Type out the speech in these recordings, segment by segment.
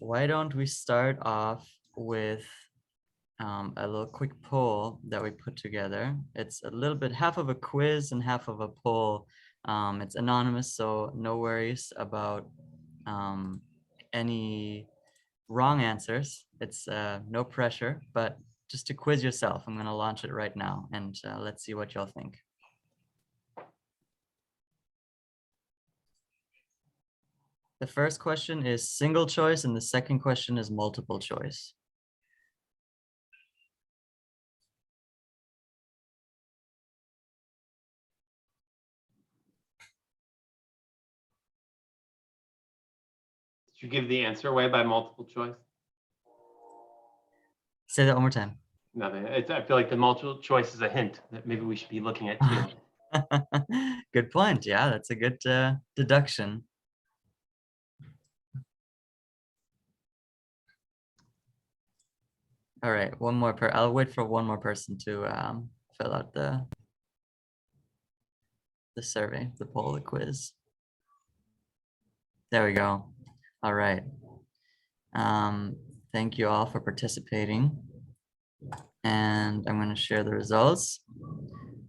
why don't we start off with a little quick poll that we put together. It's a little bit half of a quiz and half of a poll. It's anonymous, so no worries about any wrong answers. It's no pressure, but just to quiz yourself, I'm going to launch it right now, and let's see what y'all think. The first question is single choice, and the second question is multiple choice. Did you give the answer away by multiple choice? Say that one more time. Nothing. I feel like the multiple choice is a hint that maybe we should be looking at too. Good point. Yeah, that's a good deduction. All right, one more I'll wait for one more person to fill out the survey, the poll, the quiz. There we go. All right. Thank you all for participating. And I'm going to share the results.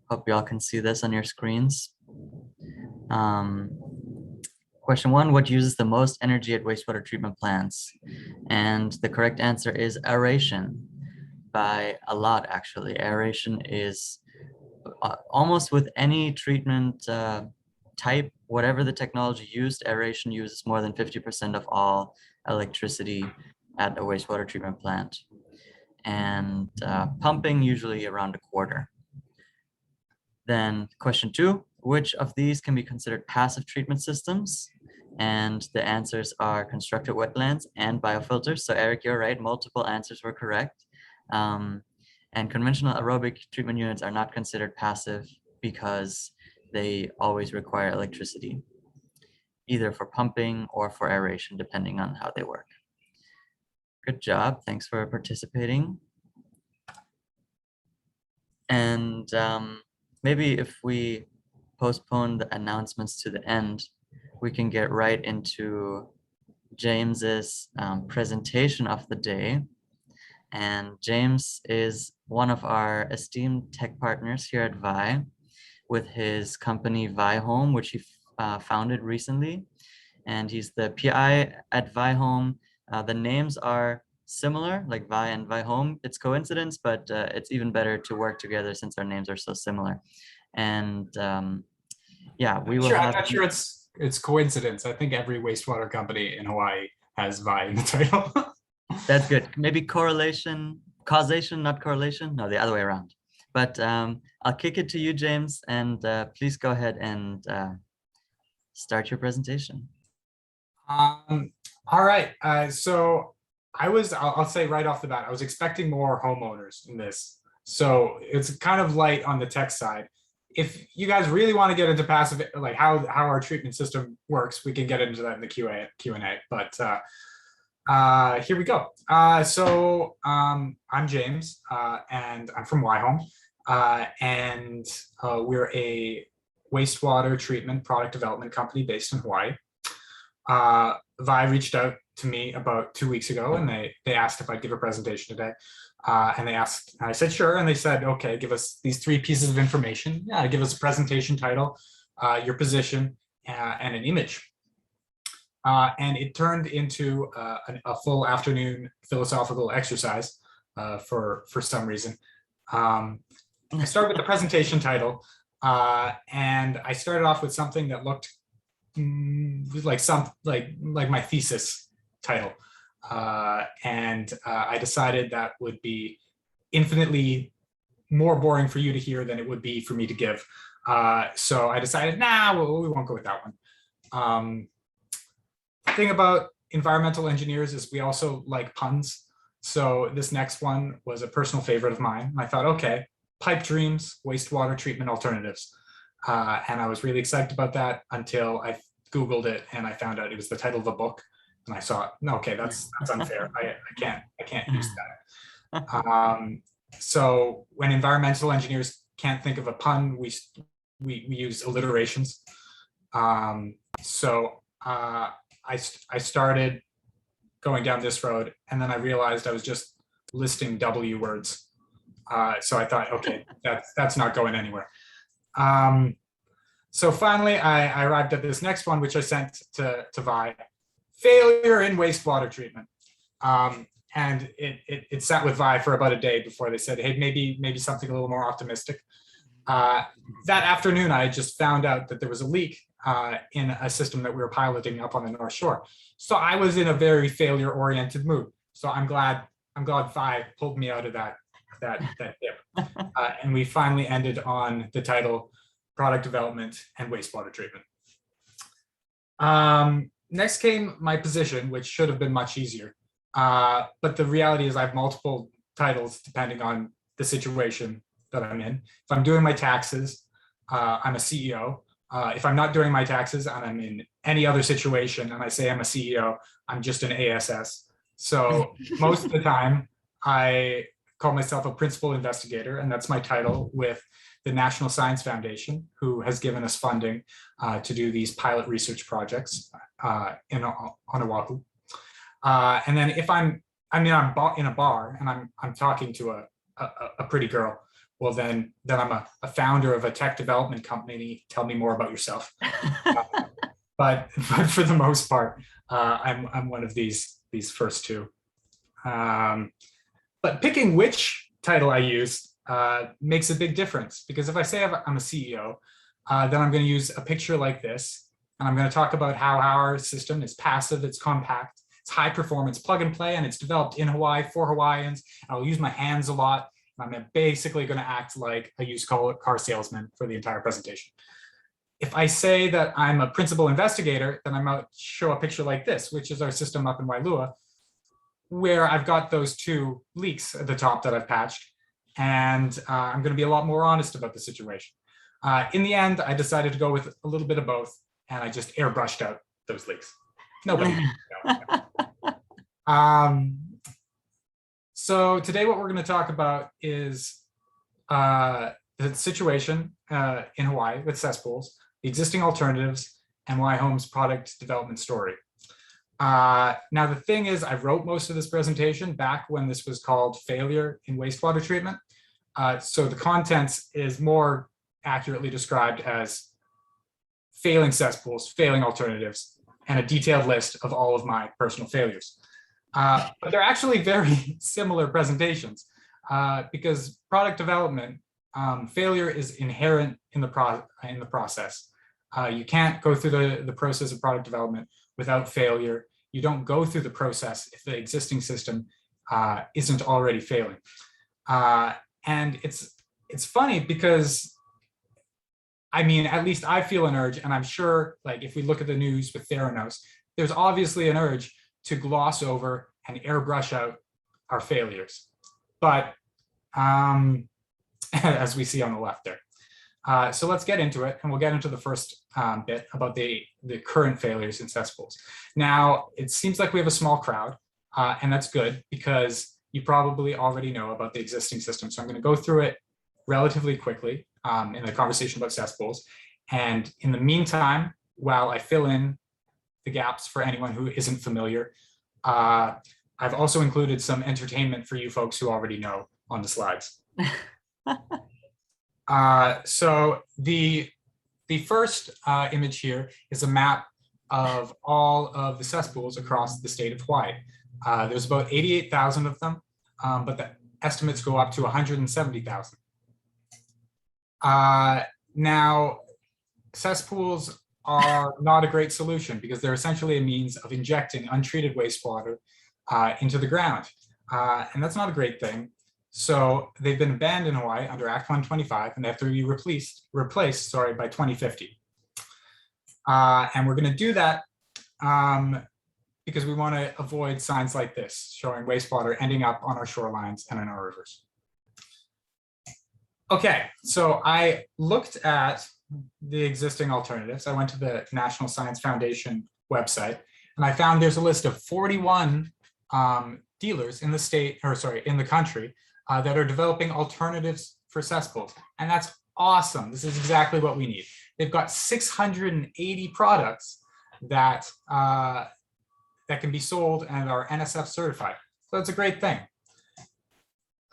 Hope you all can see this on your screens. Question 1, what uses the most energy at wastewater treatment plants? And the correct answer is aeration, by a lot actually. Aeration is almost with any treatment type, whatever the technology used, aeration uses more than 50% of all electricity at a wastewater treatment plant. And pumping usually around a quarter. Then question 2, which of these can be considered passive treatment systems? And the answers are constructed wetlands and biofilters. So Eric, you're right, multiple answers were correct. And conventional aerobic treatment units are not considered passive because they always require electricity, either for pumping or for aeration, depending on how they work. Good job, thanks for participating. And maybe if we postpone the announcements to the end, we can get right into James's presentation of the day. And James is one of our esteemed tech partners here at Vi with his company WaiHome, which he founded recently. And he's the PI at WaiHome. The names are similar, like Vi and WaiHome. It's coincidence, but it's even better to work together since our names are so similar. And yeah, we will I'm not sure it's coincidence. I think every wastewater company in Hawaii has Vi in the title. That's good. Maybe correlation, causation, not correlation. No, the other way around. But I'll kick it to you, James, and please go ahead and start your presentation. All right. So I'll say right off the bat, I was expecting more homeowners in this. So it's kind of light on the tech side. If you guys really want to get into passive, like how our treatment system works, we can get into that in the Q&A. But here we go. So I'm James, and I'm from WaiHome, and we're a wastewater treatment product development company based in Hawaii. Vi reached out to me about 2 weeks ago, and they asked if I'd give a presentation today. And I said, sure. And they said, okay, give us these 3 pieces of information. Yeah, give us a presentation title, your position, and an image. And it turned into a full afternoon philosophical exercise for some reason. I started with the presentation title, and I started off with something that looked like my thesis title. And I decided that would be infinitely more boring for you to hear than it would be for me to give. So I decided, nah, we won't go with that one. The thing about environmental engineers is we also like puns. So this next one was a personal favorite of mine. I thought, okay, pipe dreams, wastewater treatment alternatives. And I was really excited about that until I Googled it and I found out it was the title of a book. And I saw, no, okay, that's unfair. I can't use that. So when environmental engineers can't think of a pun, we use alliterations. So I started going down this road. And then I realized I was just listing W words. So I thought, okay, that's not going anywhere. So finally, I arrived at this next one, which I sent to Vi. Failure in wastewater treatment. And it sat with Vi for about a day before they said, hey, maybe something a little more optimistic. That afternoon, I just found out that there was a leak in a system that we were piloting up on the North Shore. So I was in a very failure-oriented mood. So I'm glad Vi pulled me out of that dip. And we finally ended on the title, Product Development and Wastewater Treatment. Next came my position, which should have been much easier. But the reality is I have multiple titles depending on the situation that I'm in. If I'm doing my taxes, I'm a CEO. If I'm not doing my taxes and I'm in any other situation and I say I'm a CEO, I'm just an ASS. So most of the time I call myself a principal investigator, and that's my title with the National Science Foundation, who has given us funding to do these pilot research projects on Oahu. And then if I'm in a bar and I'm talking to a pretty girl, well then I'm a founder of a tech development company. Tell me more about yourself. But for the most part, I'm one of these first two. But picking which title I use makes a big difference, because if I say I'm a CEO, then I'm going to use a picture like this, and I'm going to talk about how our system is passive, it's compact, it's high performance, plug and play, and it's developed in Hawaii for Hawaiians. I'll use my hands a lot. I'm basically going to act like a used car salesman for the entire presentation. If I say that I'm a principal investigator, then I might show a picture like this, which is our system up in Wailua, where I've got those two leaks at the top that I've patched, and I'm going to be a lot more honest about the situation. In the end, I decided to go with a little bit of both, and I just airbrushed out those leaks. Nobody. So today what we're going to talk about is the situation in Hawaii with cesspools, the existing alternatives, and WaiHome's product development story. Now, the thing is, I wrote most of this presentation back when this was called Failure in Wastewater Treatment. So the contents is more accurately described as failing cesspools, failing alternatives, and a detailed list of all of my personal failures. But they're actually very similar presentations because product development, failure is inherent in the process. You can't go through the process of product development without failure. You don't go through the process if the existing system isn't already failing. And it's funny because, I mean, at least I feel an urge, and I'm sure, like, if we look at the news with Theranos, there's obviously an urge to gloss over and airbrush out our failures. But as we see on the left there. So let's get into it, and we'll get into the first bit about the current failures in cesspools. Now, it seems like we have a small crowd, and that's good because you probably already know about the existing system. So I'm going to go through it relatively quickly in the conversation about cesspools. And in the meantime, while I fill in the gaps for anyone who isn't familiar, I've also included some entertainment for you folks who already know on the slides. So the first image here is a map of all of the cesspools across the state of Hawaii. There's about 88,000 of them, but the estimates go up to 170,000. Now, cesspools are not a great solution because they're essentially a means of injecting untreated wastewater into the ground. And that's not a great thing. So they've been banned in Hawaii under Act 125, and they have to be replaced by 2050. And we're going to do that because we want to avoid signs like this showing wastewater ending up on our shorelines and in our rivers. Okay, so I looked at the existing alternatives. I went to the National Science Foundation website, and I found there's a list of 41 dealers in the state, or sorry, in the country that are developing alternatives for cesspools. And that's awesome. This is exactly what we need. They've got 680 products that that can be sold and are NSF certified. So that's a great thing.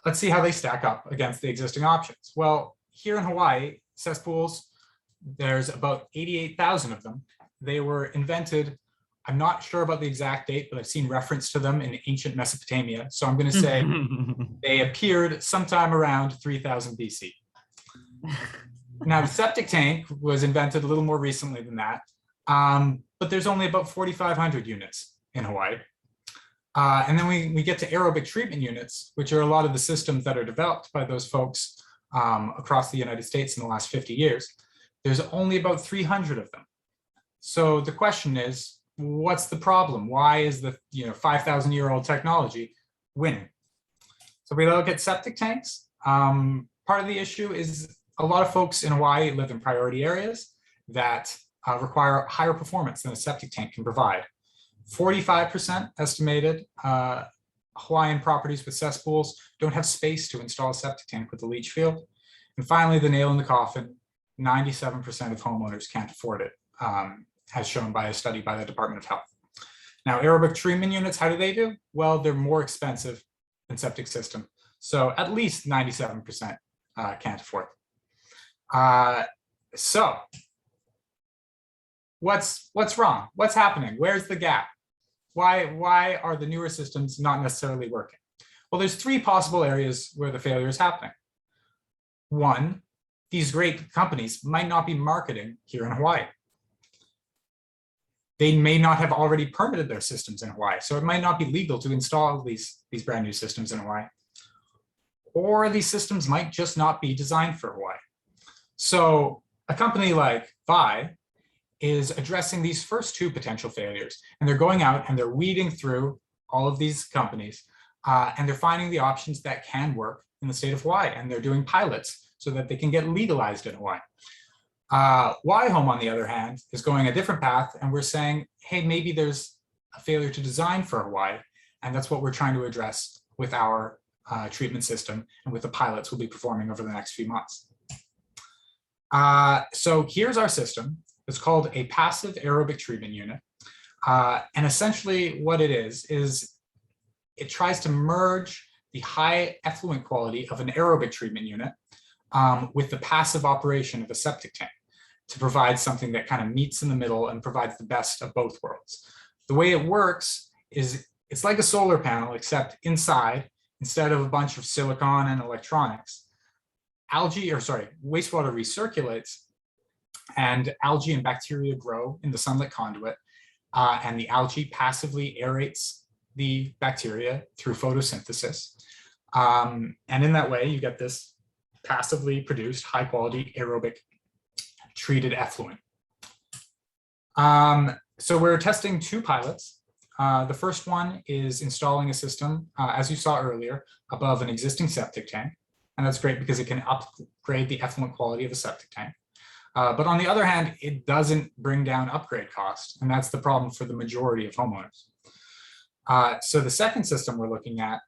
Let's see how they stack up against the existing options. Well, here in Hawaii, cesspools, there's about 88,000 of them. They were invented, I'm not sure about the exact date, but I've seen reference to them in ancient Mesopotamia. So I'm going to say they appeared sometime around 3000 BC. Now, the septic tank was invented a little more recently than that, but there's only about 4,500 units in Hawaii. And then we get to aerobic treatment units, which are a lot of the systems that are developed by those folks across the United States in the last 50 years. There's only about 300 of them. So the question is, what's the problem? Why is the 5,000-year-old technology winning? So we look at septic tanks. Part of the issue is a lot of folks in Hawaii live in priority areas that require higher performance than a septic tank can provide. 45% estimated Hawaiian properties with cesspools don't have space to install a septic tank with a leach field. And finally, the nail in the coffin, 97% of homeowners can't afford it, as shown by a study by the Department of Health. Now, aerobic treatment units, how do they do? Well, they're more expensive than septic system. So at least 97% can't afford them. So what's wrong? What's happening? Where's the gap? Why are the newer systems not necessarily working? Well, there's three possible areas where the failure is happening. One, these great companies might not be marketing here in Hawaii. They may not have already permitted their systems in Hawaii, so it might not be legal to install these brand new systems in Hawaii. Or these systems might just not be designed for Hawaii. So a company like Vi is addressing these first two potential failures, and they're going out and they're weeding through all of these companies, and they're finding the options that can work in the state of Hawaii, and they're doing pilots so that they can get legalized in Hawaii. WaiHome, on the other hand, is going a different path, and we're saying, hey, maybe there's a failure to design for Hawaii, and that's what we're trying to address with our treatment system and with the pilots we'll be performing over the next few months. So here's our system. It's called a passive aerobic treatment unit. And essentially what it is it tries to merge the high effluent quality of an aerobic treatment unit with the passive operation of a septic tank to provide something that kind of meets in the middle and provides the best of both worlds. The way it works is it's like a solar panel, except inside, instead of a bunch of silicon and electronics, wastewater recirculates, and algae and bacteria grow in the sunlit conduit, and the algae passively aerates the bacteria through photosynthesis. And in that way, you get this passively produced high quality aerobic treated effluent. So we're testing two pilots. The first one is installing a system, as you saw earlier, above an existing septic tank. And that's great because it can upgrade the effluent quality of a septic tank. But on the other hand, it doesn't bring down upgrade costs. And that's the problem for the majority of homeowners. So the second system we're looking at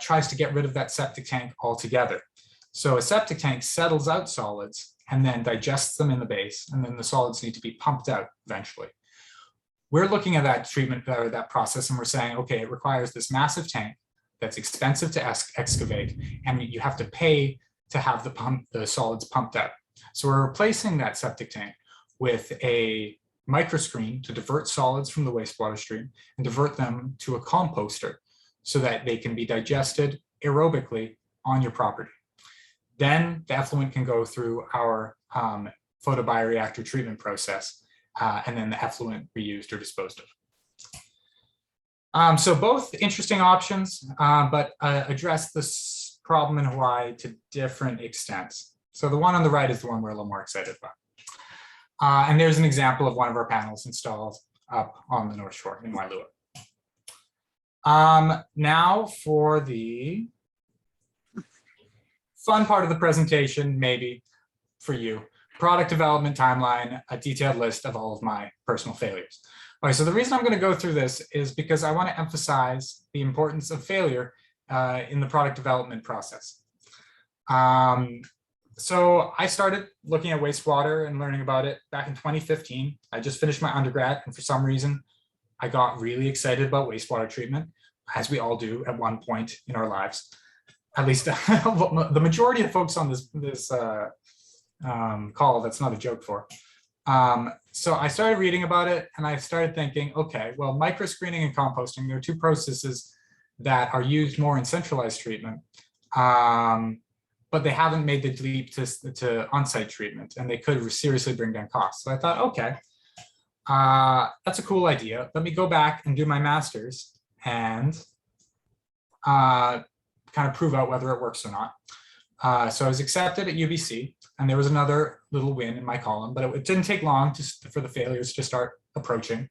tries to get rid of that septic tank altogether. So a septic tank settles out solids and then digests them in the base, and then the solids need to be pumped out eventually. We're looking at that treatment or that process, and we're saying, okay, it requires this massive tank that's expensive to excavate, and you have to pay to have the solids pumped out. So we're replacing that septic tank with a microscreen to divert solids from the wastewater stream and divert them to a composter so that they can be digested aerobically on your property. Then the effluent can go through our photobioreactor treatment process, and then the effluent reused or disposed of. So both interesting options, but address this problem in Hawaii to different extents. So the one on the right is the one we're a little more excited about. And there's an example of one of our panels installed up on the North Shore in Wailua. Now for the fun part of the presentation, maybe for you, product development timeline, a detailed list of all of my personal failures. Okay, so the reason I'm going to go through this is because I want to emphasize the importance of failure in the product development process. So I started looking at wastewater and learning about it back in 2015. I just finished my undergrad, and for some reason, I got really excited about wastewater treatment, as we all do at one point in our lives. At least the majority of folks on this call, that's not a joke for. So I started reading about it and I started thinking, okay, well, microscreening and composting, there are two processes that are used more in centralized treatment, but they haven't made the leap to on-site treatment, and they could seriously bring down costs. So I thought, okay, that's a cool idea. Let me go back and do my master's and kind of prove out whether it works or not. So I was accepted at UBC, and there was another little win in my column, but it didn't take long for the failures to start approaching.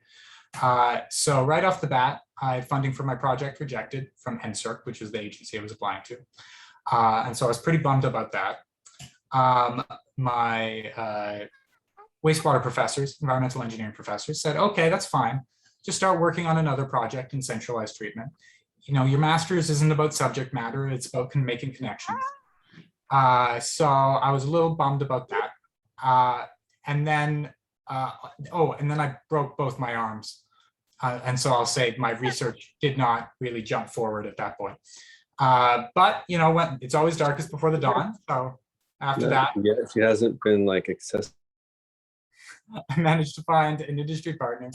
So right off the bat, I had funding for my project rejected from NSERC, which is the agency I was applying to. And so I was pretty bummed about that. My wastewater professors, environmental engineering professors, said, okay, that's fine. Just start working on another project in centralized treatment. You know, your master's isn't about subject matter, it's about making connections. So I was a little bummed about that. And then I broke both my arms. And so I'll say my research did not really jump forward at that point. But you know, when it's always darkest before the dawn. So after that, yeah, she hasn't been like accessible. I managed to find an industry partner,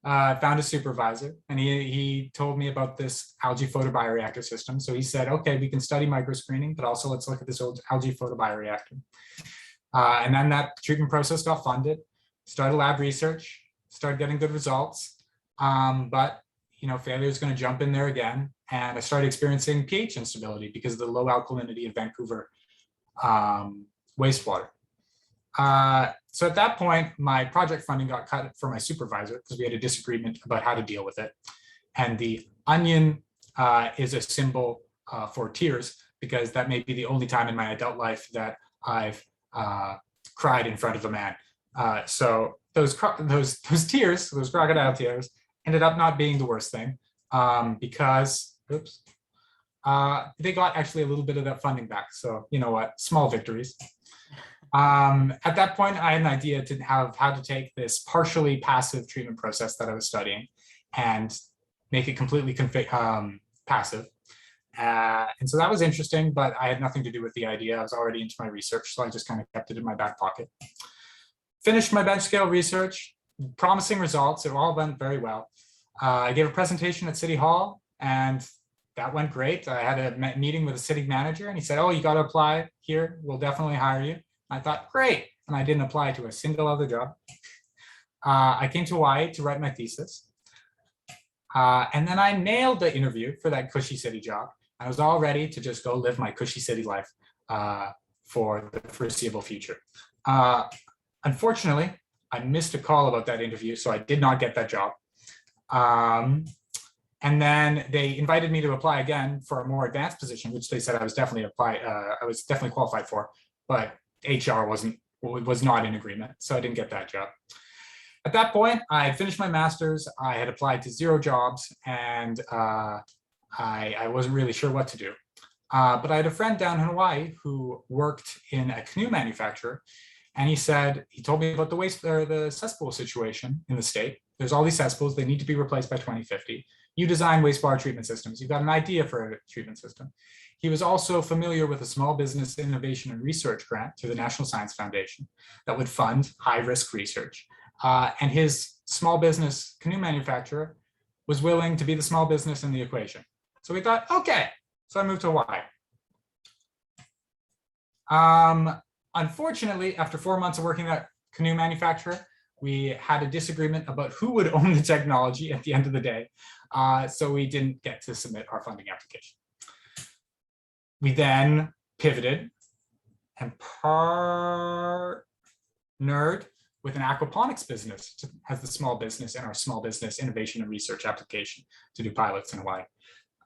found a supervisor, and he told me about this algae photobioreactor system. So he said, okay, we can study microscreening, but also let's look at this old algae photobioreactor. And then that treatment process got funded, started lab research, started getting good results. But you know, failure is going to jump in there again. And I started experiencing pH instability because of the low alkalinity of Vancouver wastewater. So at that point, my project funding got cut for my supervisor because we had a disagreement about how to deal with it. And the onion is a symbol for tears, because that may be the only time in my adult life that I've cried in front of a man. So those tears, those crocodile tears, ended up not being the worst thing, because, oops, they got actually a little bit of that funding back. So you know what, small victories. At that point, I had an idea to how to take this partially passive treatment process that I was studying and make it completely passive. And so that was interesting, but I had nothing to do with the idea. I was already into my research, so I just kind of kept it in my back pocket. Finished my bench scale research, promising results. It all went very well. I gave a presentation at City Hall, and that went great. I had a meeting with a city manager, and he said, oh, you got to apply here. We'll definitely hire you. I thought, great. And I didn't apply to a single other job. I came to Hawaii to write my thesis. And then I nailed the interview for that cushy city job. I was all ready to just go live my cushy city life for the foreseeable future. Unfortunately, I missed a call about that interview, so I did not get that job. And then they invited me to apply again for a more advanced position, which they said I was definitely qualified for, but HR was not in agreement, so I didn't get that job. At that point, I had finished my master's, I had applied to 0 jobs, and I wasn't really sure what to do. But I had a friend down in Hawaii who worked in a canoe manufacturer, and he told me about the cesspool situation in the state. There's all these cesspools, they need to be replaced by 2050. You design wastewater treatment systems, you've got an idea for a treatment system. He was also familiar with a small business innovation and research grant through the National Science Foundation that would fund high-risk research. And his small business canoe manufacturer was willing to be the small business in the equation. So we thought, okay, so I moved to Hawaii. Unfortunately, after 4 months of working at canoe manufacturer, we had a disagreement about who would own the technology at the end of the day. So we didn't get to submit our funding application. We then pivoted and partnered with an aquaponics business as the small business in our small business innovation and research application to do pilots in Hawaii.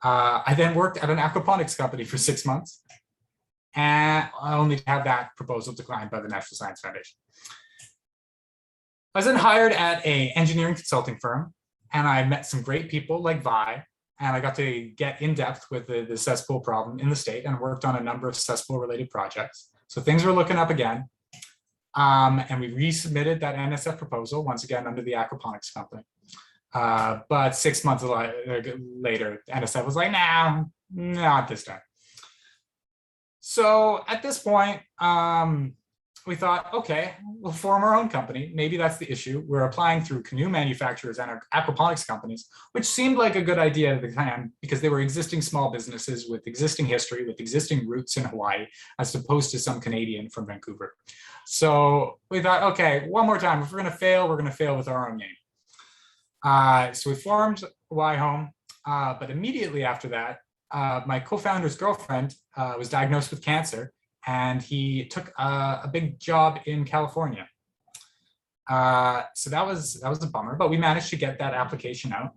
I then worked at an aquaponics company for 6 months, and only to have that proposal declined by the National Science Foundation. I was then hired at an engineering consulting firm, and I met some great people like Vi, and I got to get in depth with the cesspool problem in the state and worked on a number of cesspool related projects. So things were looking up again. And we resubmitted that NSF proposal once again under the aquaponics company. But 6 months later, NSF was like, nah, not this time. So at this point, we thought, okay, we'll form our own company. Maybe that's the issue. We're applying through canoe manufacturers and our aquaponics companies, which seemed like a good idea at the time because they were existing small businesses with existing history, with existing roots in Hawaii, as opposed to some Canadian from Vancouver. So we thought, okay, one more time. If we're going to fail, we're going to fail with our own name. So we formed WaiHome, but immediately after that, my co-founder's girlfriend was diagnosed with cancer, and he took a big job in California. So that was a bummer, but we managed to get that application out.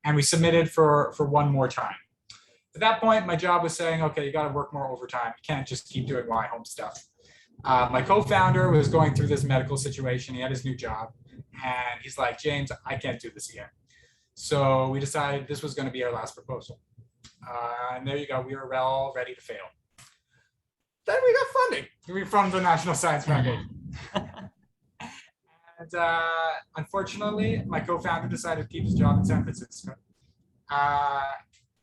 And we submitted for one more time. At that point, my job was saying, okay, you got to work more overtime. You can't just keep doing WaiHome stuff. My co-founder was going through this medical situation. He had his new job, and he's like, James, I can't do this again. So we decided this was going to be our last proposal. And there you go. We were all ready to fail. Then we got funding from the National Science Foundation. And unfortunately, my co-founder decided to keep his job in San Francisco.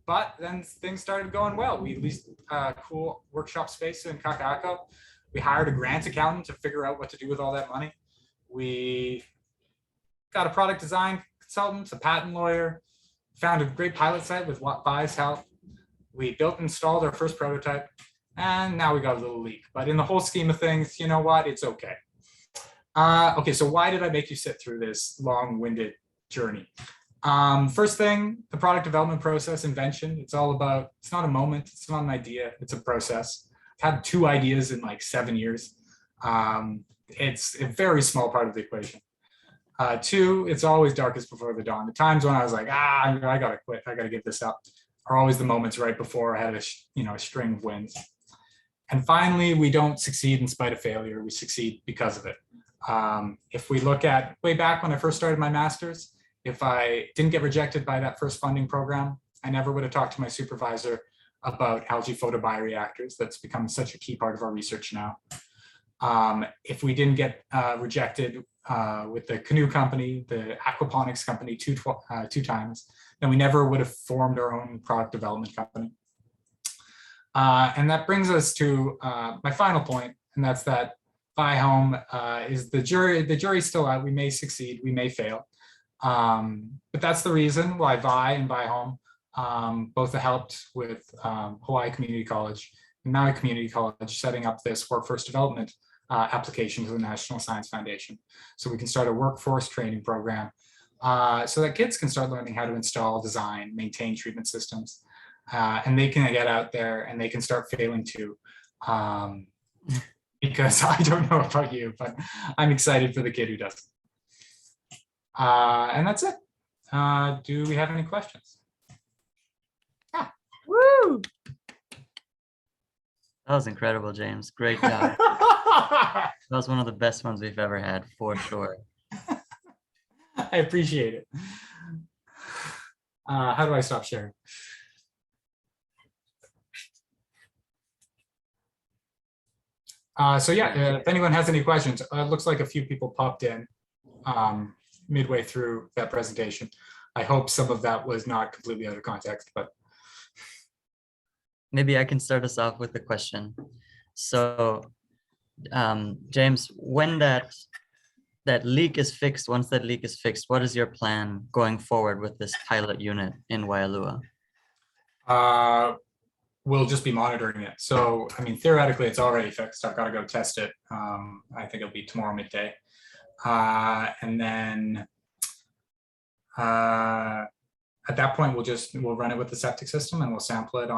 But then things started going well. We leased a cool workshop space in Kaka'ako. We hired a grant accountant to figure out what to do with all that money. We got a product design consultant, a patent lawyer, found a great pilot site with Vi's help. We built and installed our first prototype, and now we got a little leak. But in the whole scheme of things, you know what? It's okay. Okay, so why did I make you sit through this long-winded journey? First thing, the product development process, invention. It's not a moment, it's not an idea, it's a process. I've had 2 ideas in like 7 years. It's a very small part of the equation. 2, it's always darkest before the dawn. The times when I was like, I gotta quit, I gotta give this up, are always the moments right before I had a string of wins. And finally, we don't succeed in spite of failure, we succeed because of it. If we look at way back when I first started my master's, if I didn't get rejected by that first funding program, I never would have talked to my supervisor about algae photobioreactors. That's become such a key part of our research now. If we didn't get rejected with the canoe company, the aquaponics company two times, then we never would have formed our own product development company. And that brings us to my final point, and that's that WaiHome is the jury's still out. We may succeed, we may fail. But that's the reason why Vi and WaiHome both helped with Hawaii Community College and Maui Community College setting up this workforce development application to the National Science Foundation. So we can start a workforce training program so that kids can start learning how to install, design, maintain treatment systems. And they can get out there and they can start failing too. Because I don't know about you, but I'm excited for the kid who does. And that's it. Do we have any questions? Yeah. Woo! That was incredible, James. Great job. That was one of the best ones we've ever had, for sure. I appreciate it. How do I stop sharing? So yeah, if anyone has any questions, it looks like a few people popped in midway through that presentation. I hope some of that was not completely out of context, but. Maybe I can start us off with a question. So, James, when that leak is fixed, once that leak is fixed, what is your plan going forward with this pilot unit in Waialua? We'll just be monitoring it. So, I mean, theoretically, it's already fixed. I've got to go test it. I think it'll be tomorrow midday. And then at that point, we'll run it with the septic system and we'll sample it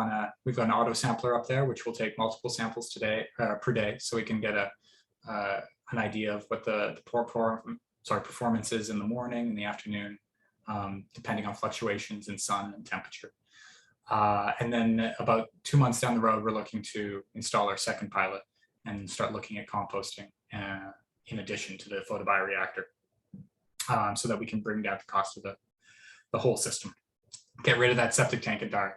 we've got an auto sampler up there, which will take multiple samples per day. So we can get an idea of what the performance is in the morning and the afternoon, depending on fluctuations in sun and temperature. And then about 2 months down the road, we're looking to install our second pilot and start looking at composting in addition to the photobioreactor, so that we can bring down the cost of the whole system. Get rid of that septic tank and dart.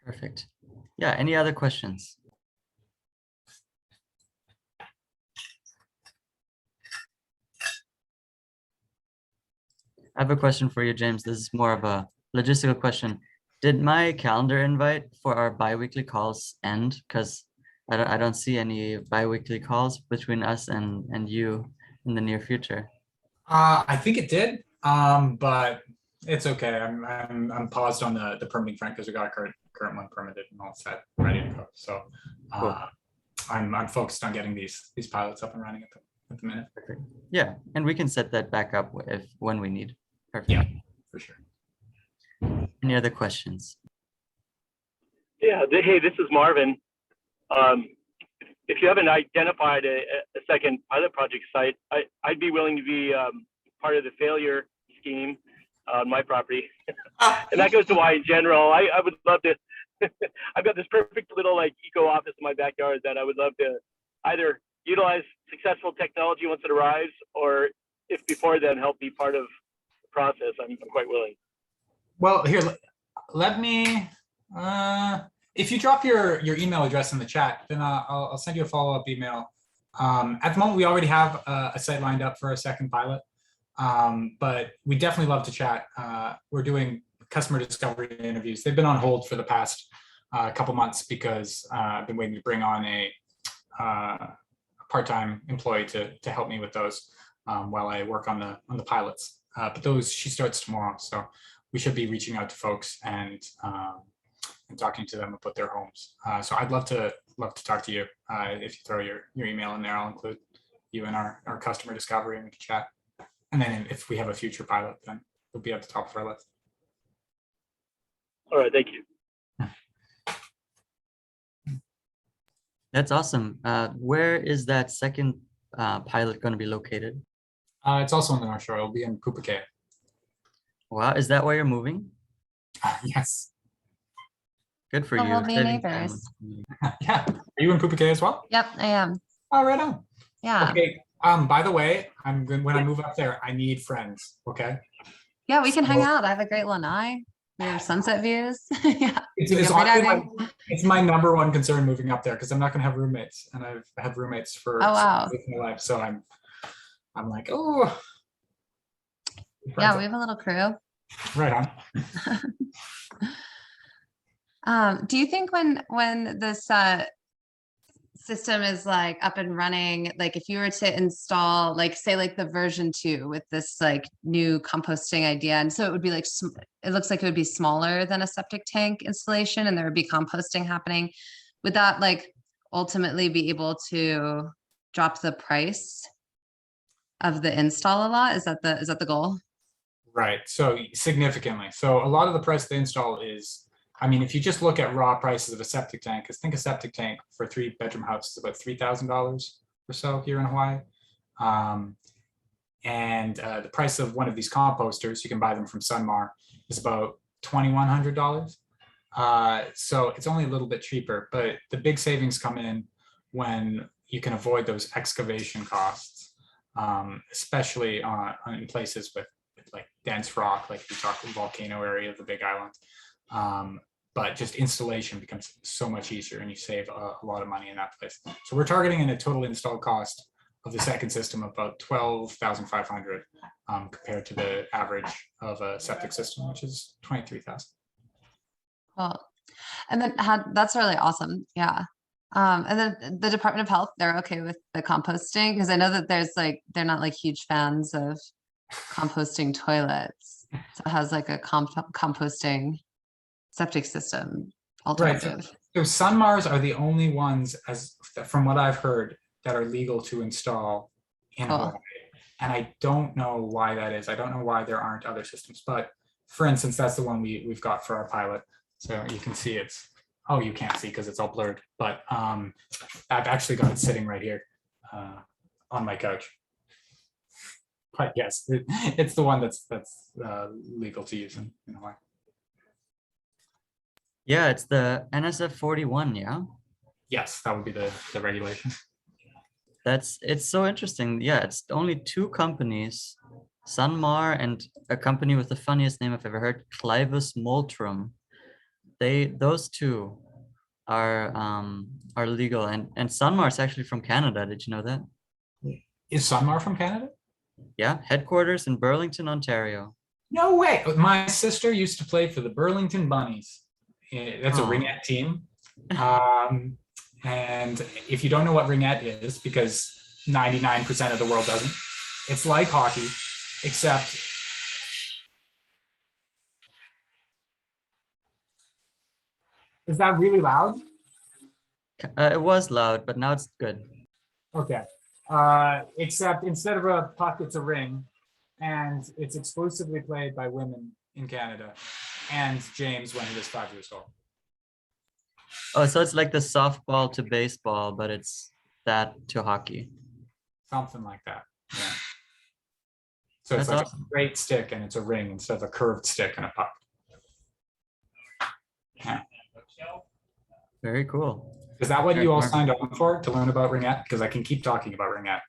Perfect. Yeah, any other questions? I have a question for you, James. This is more of a logistical question. Did my calendar invite for our bi-weekly calls end? Because I don't see any bi-weekly calls between us and you in the near future. I think it did, but it's okay. I'm paused on the permitting front because we got a current one permitted and all set, ready to go. So I'm focused on getting these pilots up and running at the minute. Perfect. Yeah, and we can set that back up when we need. Perfect. Yeah, for sure. Any other questions? Yeah. Hey, this is Marvin. If you haven't identified a second pilot project site, I'd be willing to be part of the failure scheme on my property. And that goes to why in general, I would love to, I've got this perfect little like eco office in my backyard that I would love to either utilize successful technology once it arrives, or if before then help be part of the process, I'm quite willing. Well, here, let me, if you drop your email address in the chat, then I'll send you a follow-up email. At the moment, we already have a site lined up for a second pilot, but we definitely love to chat. We're doing customer discovery interviews. They've been on hold for the past couple months because I've been waiting to bring on a part-time employee to help me with those while I work on the pilots. But she starts tomorrow, so we should be reaching out to folks and talking to them about their homes. So I'd love to talk to you. If you throw your email in there, I'll include you in our customer discovery and we can chat. And then if we have a future pilot, then we'll be at the top of our list. All right, thank you. That's awesome. Where is that second pilot going to be located? It's also on the North Shore. It'll be in Pupukea. Wow, is that where you're moving? Yes. Good for Oh, you. we'll be Exciting neighbors. time. Yeah. Are you in Pupukea as well? Yep, I am. Oh, right on. Yeah. Okay. By the way, when I move up there, I need friends. Okay. Yeah, we can hang So- out. I have a great lanai. We have sunset views. Yeah. It's We go free honestly diving. it's my number one concern moving up there because I'm not going to have roommates, and I've had roommates for Oh, wow. my life. So I'm like, oh. Yeah, we have a little crew. Right on. Do you think when this system is like up and running, like if you were to install, like say like the version 2 with this like new composting idea, and so it would be like, it looks like it would be smaller than a septic tank installation and there would be composting happening. Would that like ultimately be able to drop the price of the install a lot? Is that the goal? Right. So significantly. So a lot of the price of the install is, I mean, if you just look at raw prices of a septic tank, because think a septic tank for a 3-bedroom house is about $3,000 or so here in Hawaii. And the price of one of these composters, you can buy them from Sunmar, is about $2,100. So it's only a little bit cheaper, but the big savings come in when you can avoid those excavation costs, especially in places with like dense rock, like if you talk volcano area of the Big Island. But just installation becomes so much easier and you save a lot of money in that place. So we're targeting a total install cost of the second system of about $12,500 compared to the average of a septic system, which is $23,000. Cool. And then that's really awesome. Yeah. And then the Department of Health, they're okay with the composting, because I know that they're not like huge fans of composting toilets. So it has like a composting septic system alternative. Right. So Sunmars are the only ones, from what I've heard, that are legal to install in Hawaii. And I don't know why that is. I don't know why there aren't other systems. But for instance, that's the one we've got for our pilot. So you can see you can't see because it's all blurred. But I've actually got it sitting right here on my couch. But yes, it's the one that's legal to use in Hawaii. Yeah, it's the NSF 41, yeah? Yes, that would be the regulation. It's so interesting. Yeah, it's only 2 companies, Sunmar and a company with the funniest name I've ever heard, Clivus Multrum. Those 2 are legal, and Sunmar is actually from Canada. Did you know that? Is Sunmar from Canada? Yeah, headquarters in Burlington, Ontario. No way. My sister used to play for the Burlington Bunnies. That's a Oh. ringette team. And if you don't know what ringette is, because 99% of the world doesn't, it's like hockey, except is that really loud? It was loud, but now it's good. Okay. Except instead of a puck, it's a ring, and it's exclusively played by women in Canada. And James when he was 5 years old. Oh, so it's like the softball to baseball, but it's that to hockey. Something like that. Yeah. So it's That's like awesome. a straight stick and it's a ring instead of a curved stick and a puck. Yeah. Very cool. Is that what Alright, you all Marvin. signed up for, to learn about ringette? Because I can keep talking about ringette.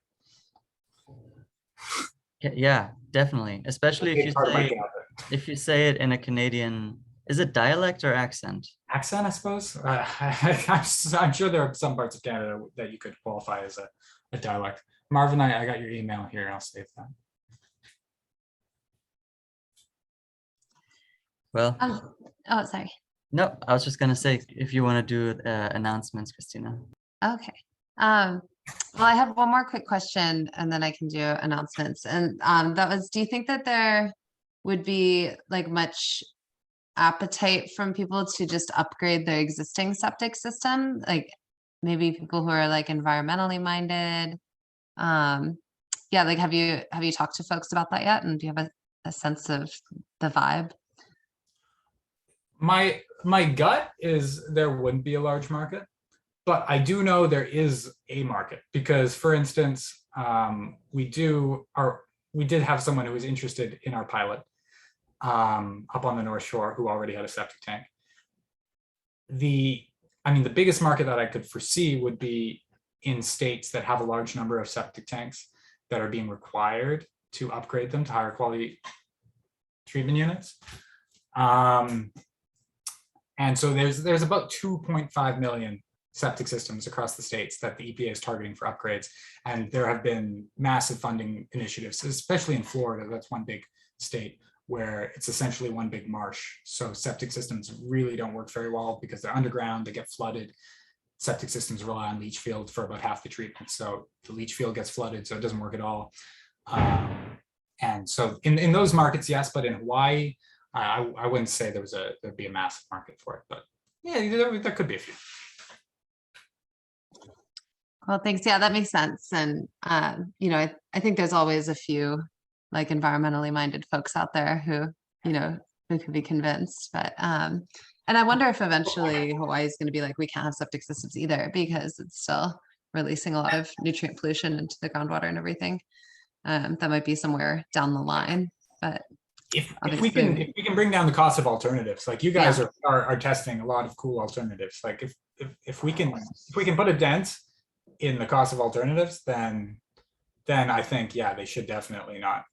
Yeah, definitely. Especially Big part of my job. if you say it in a Canadian, is it dialect or accent? Accent, I suppose. I'm sure there are some parts of Canada that you could qualify as a dialect. Marvin, I got your email here. I'll save that. Well, Oh, sorry. no, I was just gonna say if you want to do announcements, Christina. Okay. Well, I have one more quick question and then I can do announcements. And that was, do you think that there would be like much appetite from people to just upgrade their existing septic system? Like maybe people who are like environmentally minded? Yeah, like have you talked to folks about that yet? And do you have a sense of the vibe? My gut is there wouldn't be a large market, but I do know there is a market because, for instance, we did have someone who was interested in our pilot up on the North Shore who already had a septic tank. The biggest market that I could foresee would be in states that have a large number of septic tanks that are being required to upgrade them to higher quality treatment units. And so there's about 2.5 million septic systems across the states that the EPA is targeting for upgrades. And there have been massive funding initiatives, especially in Florida. That's one big state where it's essentially one big marsh. So septic systems really don't work very well because they're underground, they get flooded. Septic systems rely on leach field for about half the treatment. So the leach field gets flooded, so it doesn't work at all. And so in those markets, yes, but in Hawaii, I wouldn't say there'd be a massive market for it, but yeah, there could be a few. Well, thanks. Yeah, that makes sense. And, I think there's always a few like environmentally minded folks out there who could be convinced, but, and I wonder if eventually Hawaii is going to be like, we can't have septic systems either because it's still releasing a lot of nutrient pollution into the groundwater and everything. That might be somewhere down the line, but if we can bring down the cost of alternatives, like you guys are testing a lot of cool alternatives. Like if we can put a dent in the cost of alternatives, then I think, yeah, they should definitely not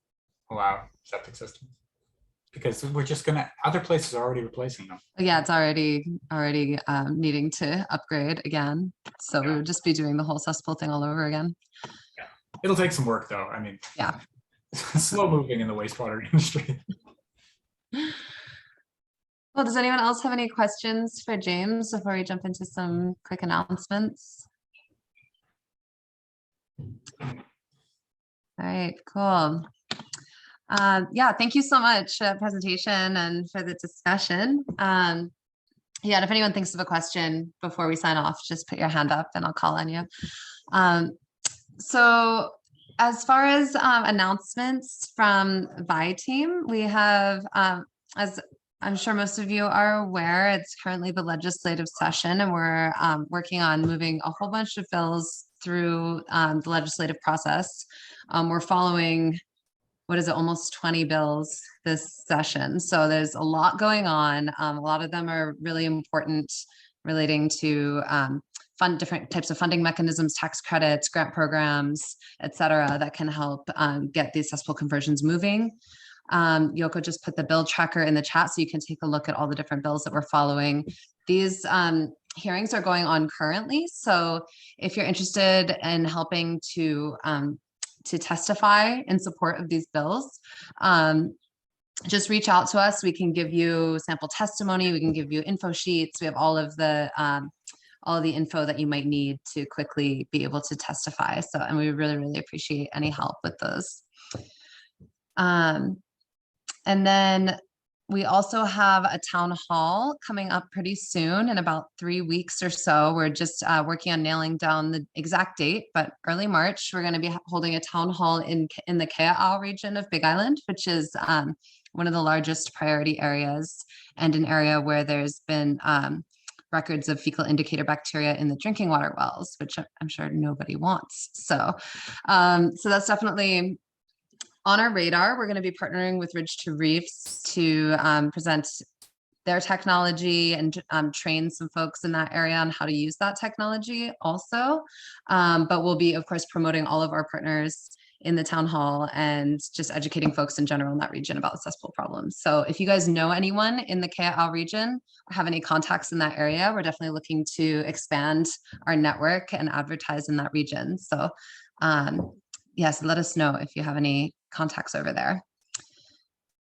allow septic systems because we're just other places are already replacing them. Yeah, it's already needing to upgrade again. So we would just be doing the whole cesspool thing all over again. Yeah. It'll take some work though. Yeah. Slow moving in the wastewater industry. Well, does anyone else have any questions for James before we jump into some quick announcements? All right, cool. Yeah, thank you so much for that presentation and for the discussion. Yeah, and if anyone thinks of a question before we sign off, just put your hand up and I'll call on you. So as far as announcements from VI team, we have, as I'm sure most of you are aware, it's currently the legislative session and we're working on moving a whole bunch of bills through the legislative process. We're following, almost 20 bills this session. So there's a lot going on. A lot of them are really important relating to different types of funding mechanisms, tax credits, grant programs, et cetera, that can help get these cesspool conversions moving. Yoko just put the bill tracker in the chat so you can take a look at all the different bills that we're following. These hearings are going on currently. So if you're interested in helping to testify in support of these bills, just reach out to us. We can give you sample testimony. We can give you info sheets. We have all of the info that you might need to quickly be able to testify. So, and we really, really appreciate any help with those. And then we also have a town hall coming up pretty soon in about 3 weeks or so. We're just working on nailing down the exact date, but early March, we're going to be holding a town hall in the Kea'au region of Big Island, which is one of the largest priority areas and an area where there's been records of fecal indicator bacteria in the drinking water wells, which I'm sure nobody wants. So, so that's definitely on our radar. We're going to be partnering with Ridge to Reefs to present their technology and train some folks in that area on how to use that technology also. But we'll be, of course, promoting all of our partners in the town hall and just educating folks in general in that region about cesspool problems. So if you guys know anyone in the Kea'au region or have any contacts in that area, we're definitely looking to expand our network and advertise in that region. So yes, let us know if you have any contacts over there.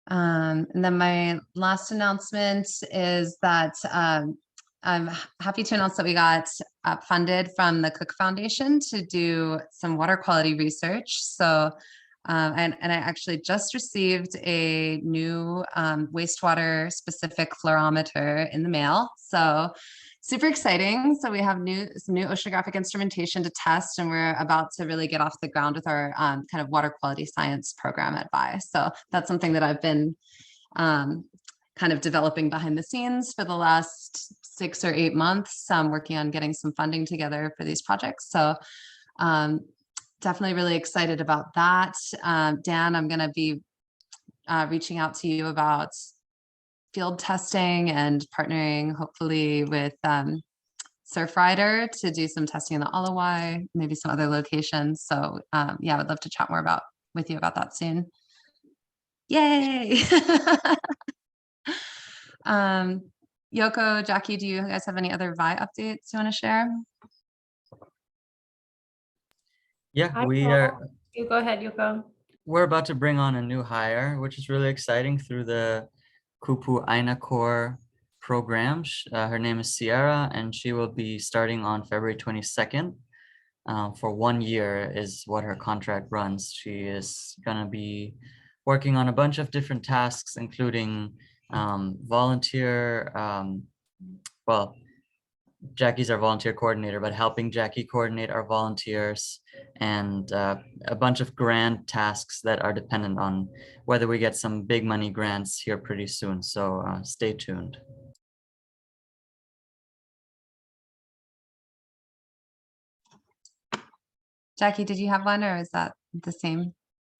And then my last announcement is that I'm happy to announce that we got funded from the Cook Foundation to do some water quality research. So, and I actually just received a new wastewater specific fluorometer in the mail. So super exciting. So we have some new oceanographic instrumentation to test, and we're about to really get off the ground with our kind of water quality science program at WAI. So that's something that I've been kind of developing behind the scenes for the last 6 or 8 months, working on getting some funding together for these projects. So definitely really excited about that. Dan, I'm going to be reaching out to you about field testing and partnering hopefully with Surfrider to do some testing in the Alawai, maybe some other locations. So yeah, I would love to chat more with you about that soon. Yay! Yoko, Jackie, do you guys have any other VI updates you want to share? Yeah, You go ahead, Yoko. we're about to bring on a new hire, which is really exciting through the Kupu Aina Core program. Her name is Sierra, and she will be starting on February 22nd. For 1 year is what her contract runs. She is going to be working on a bunch of different tasks, including volunteer, well, Jackie's our volunteer coordinator, but helping Jackie coordinate our volunteers and a bunch of grant tasks that are dependent on whether we get some big money grants here pretty soon. So stay tuned. Jackie, did you have one, or is that the same?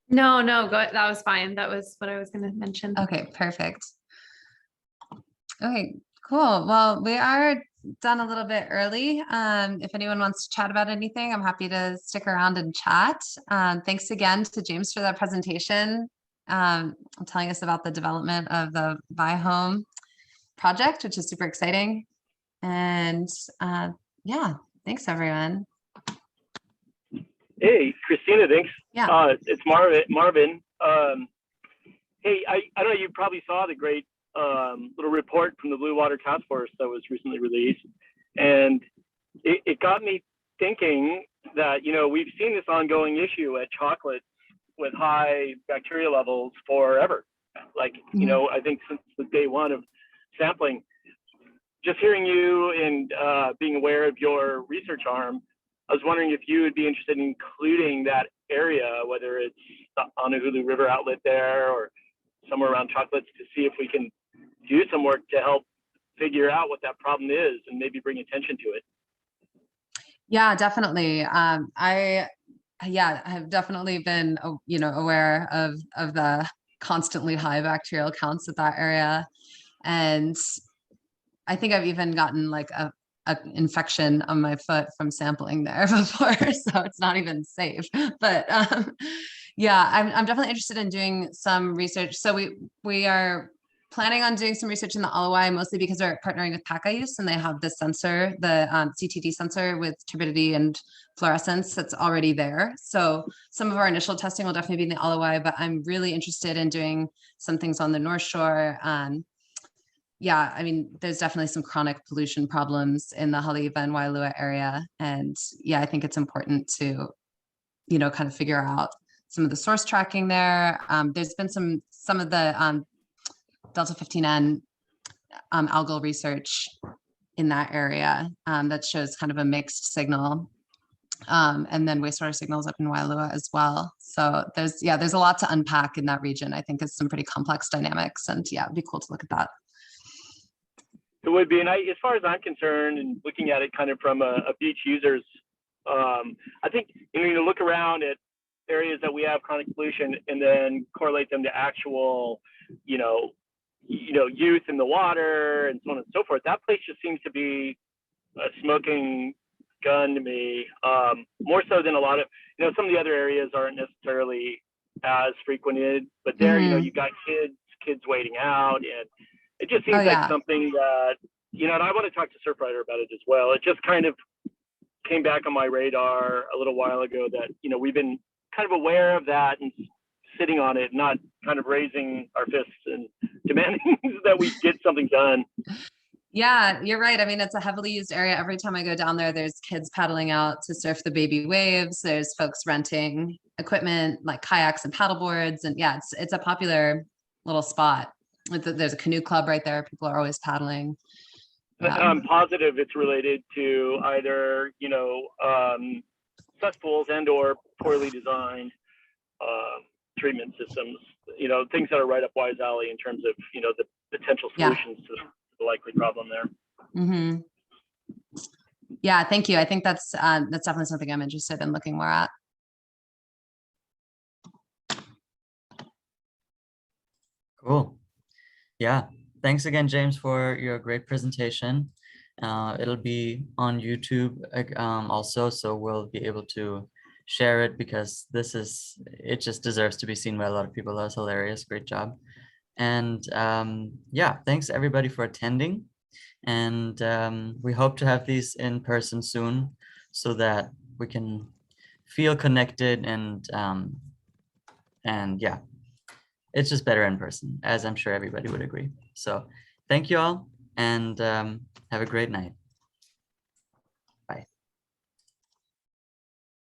No, go. That was fine. That was what I was going to mention. Okay, perfect. Okay, cool. Well, we are done a little bit early. If anyone wants to chat about anything, I'm happy to stick around and chat. Thanks again to James for that presentation, telling us about the development of the WaiHome project, which is super exciting. And yeah, thanks everyone. Hey, Christina, thanks. Yeah. It's Marvin. Hey, I don't know, you probably saw the great little report from the Blue Water Task Force that was recently released. And it got me thinking that, you know, we've seen this ongoing issue at chocolate with high bacteria levels forever. Like, you know, I think since the day one of sampling, just hearing you and being aware of your research arm, I was wondering if you would be interested in including that area, whether it's the Honolulu River outlet there or somewhere around chocolates, to see if we can do some work to help figure out what that problem is and maybe bring attention to it. Yeah, definitely. I have definitely been, you know, aware of the constantly high bacterial counts at that area. And I think I've even gotten like a infection on my foot from sampling there before, so it's not even safe. But yeah, I'm definitely interested in doing some research. So we are planning on doing some research in the LOI, mostly because we're partnering with Pacayus and they have this sensor, the CTD sensor with turbidity and fluorescence that's already there. So some of our initial testing will definitely be in the LOI, but I'm really interested in doing some things on the North Shore. Yeah, I mean, there's definitely some chronic pollution problems in the Haleiwa and Wailua area. And yeah, I think it's important to, you know, kind of figure out some of the source tracking there. There's been some of the Delta 15N algal research in that area that shows kind of a mixed signal. And then wastewater signals up in Wailua as well. So there's a lot to unpack in that region. I think it's some pretty complex dynamics, and yeah, it'd be cool to look at that. It would be, and as far as I'm concerned, and looking at it kind of from a beach user's, I think you look around at areas that we have chronic pollution and then correlate them to actual, youth in the water and so on and so forth. That place just seems to be a smoking gun to me, more so than a lot of, some of the other areas aren't necessarily as frequented, but there, you got kids waiting out, and it just seems like something that, and I want to talk to Surfrider about it as well. It just kind of came back on my radar a little while ago that, we've been kind of aware of that and sitting on it, not kind of raising our fists and demanding that we get something done. Yeah, you're right. I mean, it's a heavily used area. Every time I go down there, there's kids paddling out to surf the baby waves. There's folks renting equipment like kayaks and paddle boards. And yeah, it's a popular little spot. There's a canoe club right there. People are always paddling. I'm positive it's related to either, cesspools and or poorly designed treatment systems, things that are right up Wise Alley in terms of, the potential solutions to the likely problem there. Mm-hmm. Yeah, thank you. I think that's definitely something I'm interested in looking more at. Cool. Yeah. Thanks again, James, for your great presentation. It'll be on YouTube also, so we'll be able to share it because it just deserves to be seen by a lot of people. That was hilarious. Great job. And yeah, thanks everybody for attending. And we hope to have these in person soon so that we can feel connected and yeah, it's just better in person, as I'm sure everybody would agree. So thank you all, and have a great night.